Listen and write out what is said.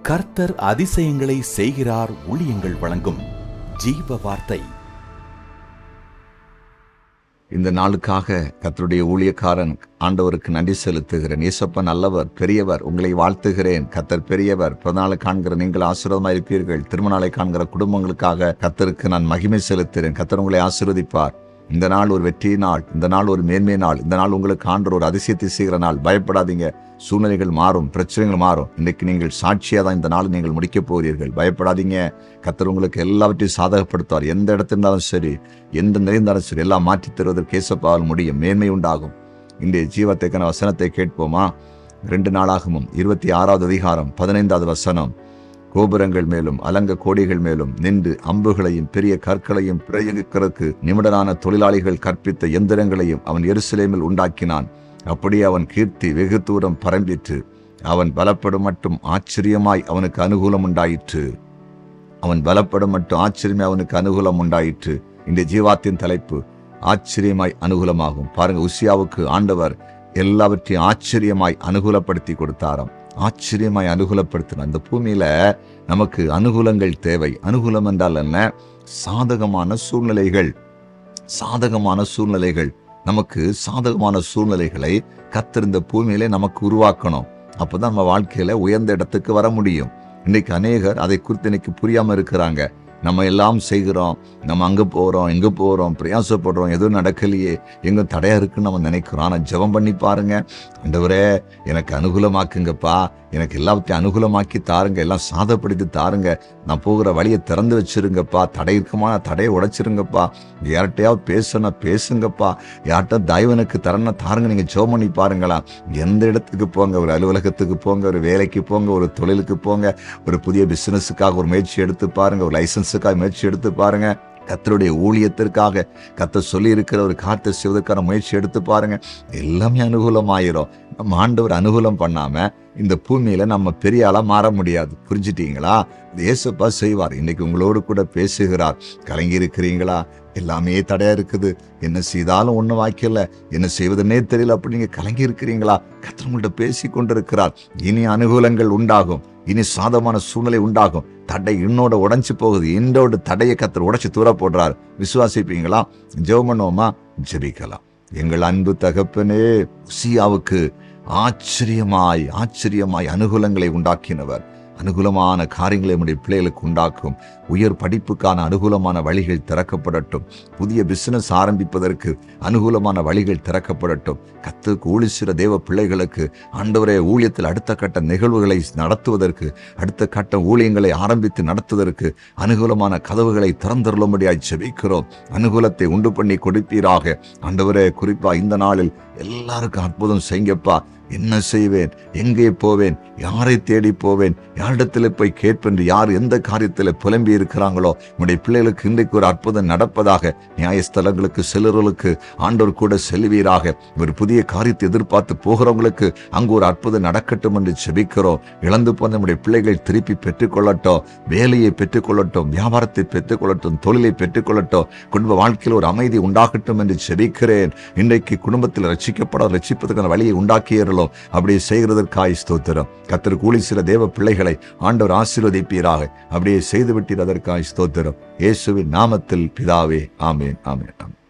கர்த்தர் அதிசயங்களை செய்கிறார். ஊழியங்கள் வழங்கும் ஜீவ வார்த்தை. இந்த நாளுக்காக கர்த்தருடைய ஊழியக்காரன் ஆண்டவருக்கு நன்றி செலுத்துகிறேன். இயேசப்பா நல்லவர், பெரியவர். உங்களை வாழ்த்துகிறேன். கர்த்தர் பெரியவர். பிறந்தநாளை காண்கிற நீங்கள் ஆசீர்வாதமாக இருப்பீர்கள். திருமணநாளை காண்கிற குடும்பங்களுக்காக கர்த்தருக்கு நான் மகிமை செலுத்துகிறேன். கர்த்தர் உங்களை ஆசீர்வதிப்பார். இந்த நாள் ஒரு வெற்றி நாள், இந்த நாள் ஒரு மேன்மை நாள், இந்த நாள் உங்களுக்கு ஆண்டவர் ஒரு அதிசயத்தை செய்கிற நாள். பயப்படாதீங்க. சூழ்நிலைகள் மாறும், பிரச்சனைகள் மாறும். இன்றைக்கு நீங்கள் சாட்சியாக தான் இந்த நாள் நீங்கள் முடிக்கப் போகிறீர்கள். பயப்படாதீங்க. கர்த்தர் உங்களுக்கு எல்லாவற்றையும் சாதகப்படுத்துவார். எந்த இடத்துல இருந்தாலும் சரி, எந்த நிறைந்தாலும் சரி, எல்லாம் மாற்றித் தருவதற்கு இயேசப்பாவால் முடியும். மேன்மை உண்டாகும். இன்றைய ஜீவத்துக்கான வசனத்தை கேட்போமா? 2 நாளாகமும் 26வது அதிகாரம் 15வது வசனம். கோபுரங்கள் மேலும் அலங்க கோடிகள் மேலும் நின்று அம்புகளையும் பெரிய கற்களையும் பிரயோகிக்கிறதுக்கு நிமிடனான தொழிலாளிகள் கற்பித்த எந்திரங்களையும் அவன் எருசலேமில் உண்டாக்கினான். அப்படியே அவன் கீர்த்தி வெகு தூரம் பரம்பிற்று. அவன் பலப்படும் மட்டும் ஆச்சரியமாய் அவனுக்கு அனுகூலம் உண்டாயிற்று. அவன் பலப்படும் மட்டும் ஆச்சரியமாய் அவனுக்கு அனுகூலம் உண்டாயிற்று. இந்த ஜீவாத்தின் தலைப்பு ஆச்சரியமாய் அனுகூலமாகும். பாருங்க, உசியாவுக்கு ஆண்டவர் எல்லாவற்றையும் ஆச்சரியமாய் அனுகூலப்படுத்தி கொடுத்தாராம். ஆச்சரியமாய் அனுகூலப்படுத்தினார். இந்த பூமியில நமக்கு அனுகூலங்கள் தேவை. அனுகூலம் என்றால் என்ன? சாதகமான சூழ்நிலைகள். சாதகமான சூழ்நிலைகள், நமக்கு சாதகமான சூழ்நிலைகளை கர்த்தர் இந்த பூமியிலே நமக்கு உருவாக்கணும். அப்பதான் நம்ம வாழ்க்கையில உயர்ந்த இடத்துக்கு வர முடியும். இன்னைக்கு அநேகர் அதை குறித்து இன்னைக்கு புரியாம இருக்கிறாங்க. நம்ம எல்லாம் செய்கிறோம், நம்ம அங்கே போகிறோம், எங்கே போகிறோம், பிரயாசப்படுறோம், எதுவும் நடக்கலையே, எங்கே தடையாக இருக்குன்னு நம்ம நினைக்கிறோம். ஆனால் ஜெபம் பண்ணி பாருங்க. ஆண்டவரே, எனக்கு அனுகூலமாக்குங்கப்பா, எனக்கு எல்லாத்தையும் அனுகூலமாக்கி தாருங்க, எல்லாம் சாதப்படுத்தி தாருங்க, நான் போகிற வழியை திறந்து வச்சிருங்கப்பா, தடை இருக்குமா தடையை உடைச்சிருங்கப்பா, யார்கிட்டையாவது பேசணும் பேசுங்கப்பா, யார்கிட்ட தயவனுக்கு தரணும் தாருங்க. நீங்கள் ஜெபம் பண்ணி பாருங்களா. எந்த இடத்துக்கு போங்க, ஒரு அலுவலகத்துக்கு போங்க, ஒரு வேலைக்கு போங்க, ஒரு தொழிலுக்கு போங்க, ஒரு புதிய பிசினஸுக்காக ஒரு முயற்சி எடுத்து பாருங்க, ஒரு லைசன்ஸுக்காக முயற்சி எடுத்து பாருங்க, கர்த்தருடைய ஊழியத்திற்காக கர்த்தர் சொல்லி இருக்கிற ஒரு காரியத்தை செய்வதற்கான முயற்சி எடுத்து பாருங்க. எல்லாமே அனுகூலமாயிரும். நம்ம ஆண்டவர் அனுகூலம் பண்ணாம இந்த பூமியில நம்ம பெரிய ஆளா மாற முடியாது. புரிஞ்சுட்டீங்களா? இயேசுப்பா செய்வார். இன்னைக்கு உங்களோடு கூட பேசுகிறார். கலங்கி இருக்கிறீங்களா? எல்லாமே தடையா இருக்குது, என்ன செய்தாலும் ஒன்றும் வாய்க்கல, என்ன செய்வதுன்னே தெரியல, அப்படி நீங்க கலங்கி இருக்கிறீங்களா? கர்த்தர் உங்கள்கிட்ட பேசி கொண்டிருக்கிறார். இனி அனுகூலங்கள் உண்டாகும். இனி சாதமான சூழ்நிலை உண்டாகும். தடை இன்னோட உடைஞ்சு போகுது. இன்றோட தடையை கர்த்தர் உடைச்சு தூர போடுறார். விசுவாசிப்பீங்களா? ஜெபம் பண்ணுவோமா? ஜெபிக்கலாம். எங்கள் அன்பு தகப்பனே, உசியாவுக்கு ஆச்சரியமாய் அனுகூலங்களை உண்டாக்கினவர். அனுகூலமான காரியங்களை நம்முடைய பிள்ளைகளுக்கு உண்டாக்கும். உயர் படிப்புக்கான அனுகூலமான வழிகள் திறக்கப்படட்டும். புதிய பிசினஸ் ஆரம்பிப்பதற்கு அனுகூலமான வழிகள் திறக்கப்படட்டும். கர்த்தருக்கு ஊழியர் தேவ பிள்ளைகளுக்கு ஆண்டவரே ஊழியத்தில் அடுத்த கட்ட நிகழ்வுகளை நடத்துவதற்கு, அடுத்த கட்ட ஊழியங்களை ஆரம்பித்து நடத்துவதற்கு அனுகூலமான கதவுகளை திறந்தருளும்படியாய் ஜெபிக்கிறோம். அனுகூலத்தை உண்டு பண்ணி கொடுப்பீராக. ஆண்டவரே, குறிப்பா இந்த நாளில் எல்லாருக்கும் அற்புதம் செய்யுங்கப்பா. என்ன செய்வேன், எங்கே போவேன், யாரை தேடி போவேன், யாரிடத்தில் போய் கேட்பென்று யார் எந்த காரியத்தில் புலம்பி இருக்கிறாங்களோ, நம்முடைய பிள்ளைகளுக்கு இன்றைக்கு ஒரு அற்புதம் நடப்பதாக. நியாயஸ்தலங்களுக்கு செல்லுறவர்களுக்கு ஆண்டவர் கூட செல்வீராக. ஒரு புதிய காரியத்தை எதிர்பார்த்து போகிறவங்களுக்கு அங்கு ஒரு அற்புதம் நடக்கட்டும் என்று ஜெபிக்கிறோம். இழந்து போன நம்முடைய பிள்ளைகள் திருப்பி பெற்றுக்கொள்ளட்டும், வேலையை பெற்றுக்கொள்ளட்டும், வியாபாரத்தை பெற்றுக்கொள்ளட்டும், தொழிலை பெற்றுக்கொள்ளட்டும், குடும்ப வாழ்க்கையில் ஒரு அமைதி உண்டாகட்டும் என்று ஜெபிக்கிறேன். இன்றைக்கு குடும்பத்தில் ரட்சிப்பதற்கான வழியை உண்டாக்கிய அப்படியே செய்கிறதற்காய் ஸ்தோத்திரம். கர்த்தருக்கு ஊழியர் தேவ பிள்ளைகளை ஆண்டவர் ஆசீர்வதிப்பீராக. அப்படியே செய்து விட்டீர், அதற்காய் ஸ்தோத்திரம். இயேசுவின் நாமத்தில் பிதாவே, ஆமென், ஆமென், ஆமென்.